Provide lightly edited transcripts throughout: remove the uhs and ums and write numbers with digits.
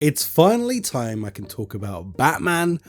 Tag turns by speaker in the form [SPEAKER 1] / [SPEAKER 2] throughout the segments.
[SPEAKER 1] It's finally time I can talk about Batman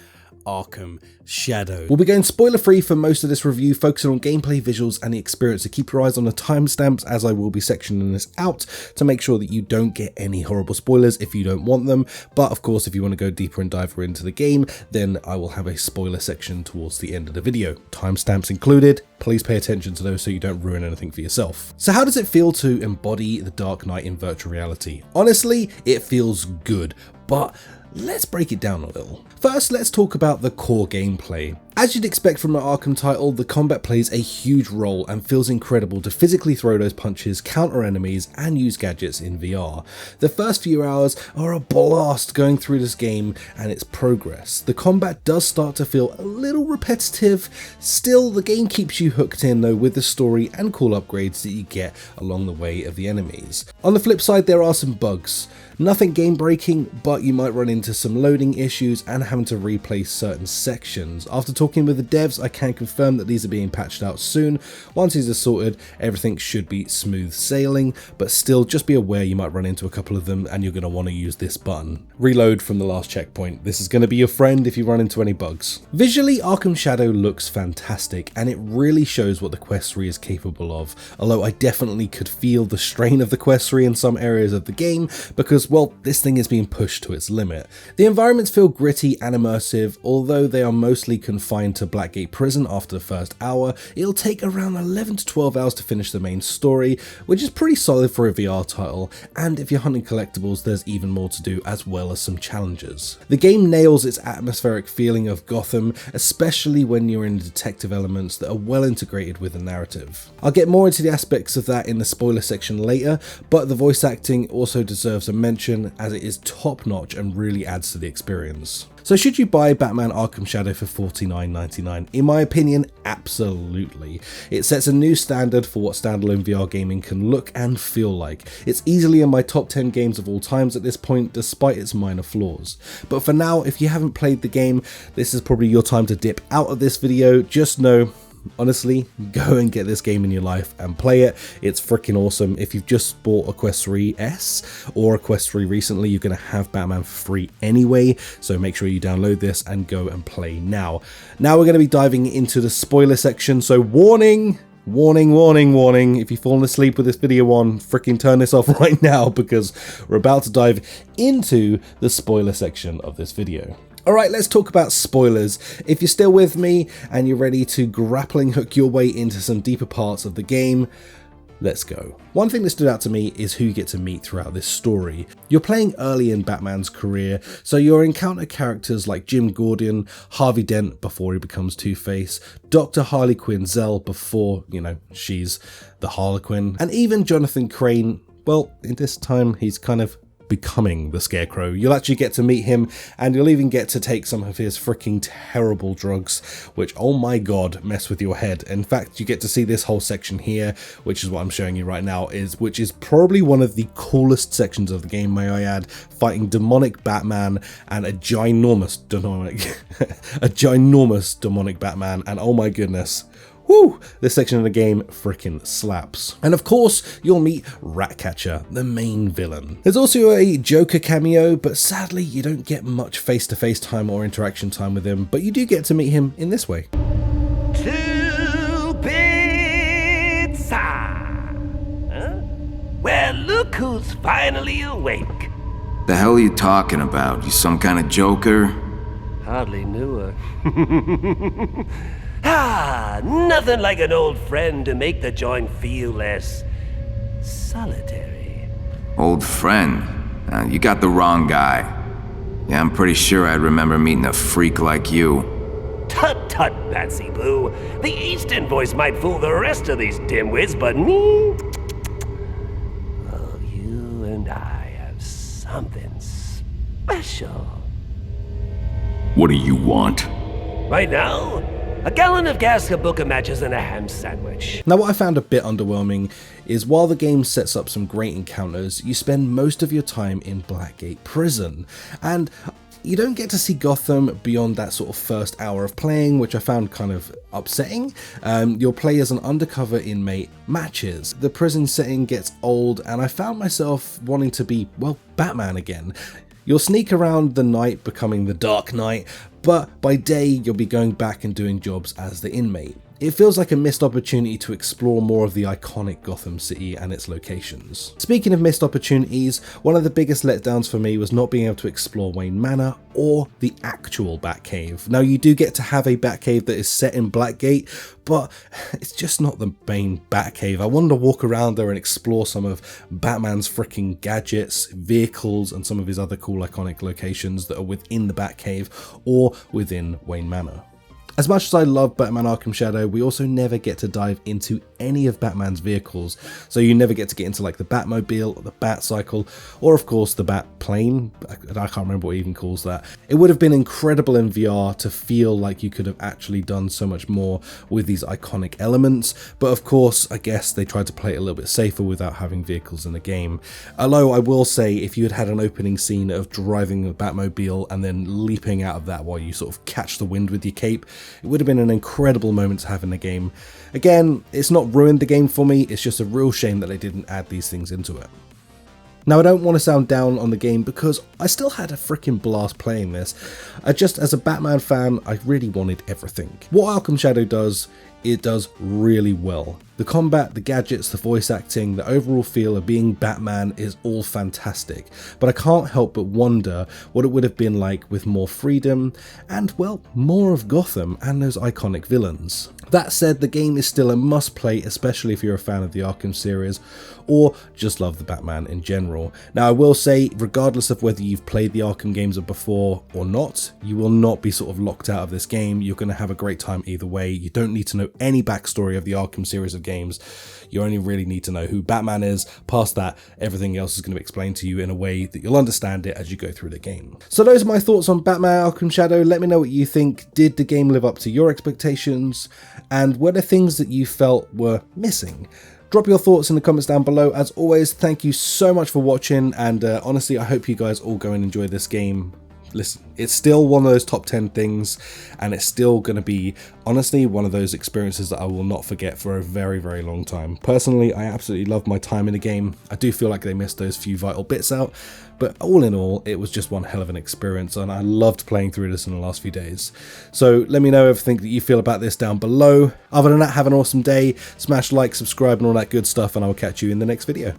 [SPEAKER 1] Arkham Shadow. We'll be going spoiler free for most of this review, focusing on gameplay, visuals and the experience, so keep your eyes on the timestamps as I will be sectioning this out to make sure that you don't get any horrible spoilers if you don't want them. But of course, if you want to go deeper and dive into the game, then I will have a spoiler section towards the end of the video. Timestamps included. Please pay attention to those so you don't ruin anything for yourself. So how does it feel to embody the Dark Knight in virtual reality? Honestly, it feels good, but let's break it down a little. First, let's talk about the core gameplay. As you'd expect from an Arkham title, the combat plays a huge role and feels incredible to physically throw those punches, counter enemies, and use gadgets in VR. The first few hours are a blast going through this game and its progress. The combat does start to feel a little repetitive. Still, the game keeps you hooked in though with the story and cool upgrades that you get along the way of the enemies. On the flip side, there are some bugs. Nothing game breaking, but you might run into some loading issues and having to replay certain sections. After talking with the devs, I can confirm that these are being patched out soon. Once these are sorted, everything should be smooth sailing, but still just be aware you might run into a couple of them and you're going to want to use this button. Reload from the last checkpoint. This is going to be your friend if you run into any bugs. Visually, Arkham Shadow looks fantastic and it really shows what the Quest 3 is capable of, although I definitely could feel the strain of the Quest 3 in some areas of the game because, well, this thing is being pushed to its limit. The environments feel gritty and immersive, although they are mostly confined to Blackgate Prison after the first hour. It'll take around 11 to 12 hours to finish the main story, which is pretty solid for a VR title, and if you're hunting collectibles, there's even more to do as well as some challenges. The game nails its atmospheric feeling of Gotham, especially when you're in detective elements that are well integrated with the narrative. I'll get more into the aspects of that in the spoiler section later, but the voice acting also deserves a mention as it is top notch and really adds to the experience. So should you buy Batman Arkham Shadow for $49.99? In my opinion, absolutely. It sets a new standard for what standalone VR gaming can look and feel like. It's easily in my top 10 games of all times at this point, despite its minor flaws. But for now, if you haven't played the game, this is probably your time to dip out of this video. Just know, honestly, go and get this game in your life and play it. It's freaking awesome. If you've just bought a Quest 3 S or a Quest 3 recently, you're going to have Batman for free anyway, so make sure you download this and go and play now. Now we're going to be diving into the spoiler section, so warning, if you've fallen asleep with this video on, freaking turn this off right now because we're about to dive into the spoiler section of this video. Alright, let's talk about spoilers. If you're still with me and you're ready to grappling hook your way into some deeper parts of the game, let's go. One thing that stood out to me is who you get to meet throughout this story. You're playing early in Batman's career, so you'll encounter characters like Jim Gordon, Harvey Dent before he becomes Two-Face, Dr. Harley Quinzel before, she's the Harlequin, and even Jonathan Crane. Well, in this time he's kind of becoming the Scarecrow. You'll actually get to meet him and you'll even get to take some of his freaking terrible drugs, which, oh my god, mess with your head. In fact, you get to see this whole section here, which is what I'm showing you right now, which is probably one of the coolest sections of the game, may I add, fighting demonic Batman and a ginormous demonic Batman, and oh my goodness, woo, this section of the game frickin' slaps. And of course, you'll meet Ratcatcher, the main villain. There's also a Joker cameo, but sadly you don't get much face-to-face time or interaction time with him, but you do get to meet him in this way.
[SPEAKER 2] Two pizza! Huh? Well, look who's finally awake.
[SPEAKER 3] The hell are you talking about? You some kind of Joker?
[SPEAKER 2] Hardly knew her. Nothing like an old friend to make the joint feel less solitary.
[SPEAKER 3] Old friend? You got the wrong guy. Yeah, I'm pretty sure I'd remember meeting a freak like you.
[SPEAKER 2] Tut tut, Patsy Boo. The Eastern voice might fool the rest of these dimwits, but me? Well, you and I have something special.
[SPEAKER 3] What do you want?
[SPEAKER 2] Right now? A gallon of gas, a book of matches, and a ham sandwich.
[SPEAKER 1] Now, what I found a bit underwhelming is while the game sets up some great encounters, you spend most of your time in Blackgate Prison, and you don't get to see Gotham beyond that sort of first hour of playing, which I found kind of upsetting. You'll play as an undercover inmate, Matches. The prison setting gets old, and I found myself wanting to be, well, Batman again. You'll sneak around the night becoming the Dark Knight, but by day you'll be going back and doing jobs as the inmate. It feels like a missed opportunity to explore more of the iconic Gotham City and its locations. Speaking of missed opportunities, one of the biggest letdowns for me was not being able to explore Wayne Manor or the actual Batcave. Now you do get to have a Batcave that is set in Blackgate, but it's just not the main Batcave. I wanted to walk around there and explore some of Batman's freaking gadgets, vehicles, and some of his other cool iconic locations that are within the Batcave or within Wayne Manor. As much as I love Batman Arkham Shadow, we also never get to dive into any of Batman's vehicles, so you never get to get into like the Batmobile or the Batcycle, or of course the Batplane. I can't remember what he even calls that. It would have been incredible in VR to feel like you could have actually done so much more with these iconic elements, but of course I guess they tried to play it a little bit safer without having vehicles in the game. Although I will say, if you had had an opening scene of driving the Batmobile and then leaping out of that while you sort of catch the wind with your cape, it would have been an incredible moment to have in the game. Again, it's not ruined the game for me, it's just a real shame that they didn't add these things into it. Now I don't want to sound down on the game because I still had a freaking blast playing this. As a Batman fan, I really wanted everything. What Arkham Shadow does, it does really well. The combat, the gadgets, the voice acting, the overall feel of being Batman is all fantastic, but I can't help but wonder what it would have been like with more freedom and, well, more of Gotham and those iconic villains. That said, the game is still a must play, especially if you're a fan of the Arkham series or just love the Batman in general. Now I will say, regardless of whether you've played the Arkham games before or not, you will not be sort of locked out of this game. You're going to have a great time either way. You don't need to know any backstory of the Arkham series of games. You only really need to know who Batman is. Past that, everything else is going to be explained to you in a way that you'll understand it as you go through the game. So those are my thoughts on Batman Arkham Shadow. Let me know what you think. Did the game live up to your expectations? And were there things that you felt were missing? Drop your thoughts in the comments down below. As always, thank you so much for watching, and honestly, I hope you guys all go and enjoy this game. Listen, it's still one of those top 10 things, and it's still going to be, honestly, one of those experiences that I will not forget for a very, very long time. Personally, I absolutely loved my time in the game. I do feel like they missed those few vital bits out, but all in all, it was just one hell of an experience, and I loved playing through this in the last few days. So let me know everything that you feel about this down below. Other than that, have an awesome day. Smash like, subscribe, and all that good stuff, and I will catch you in the next video.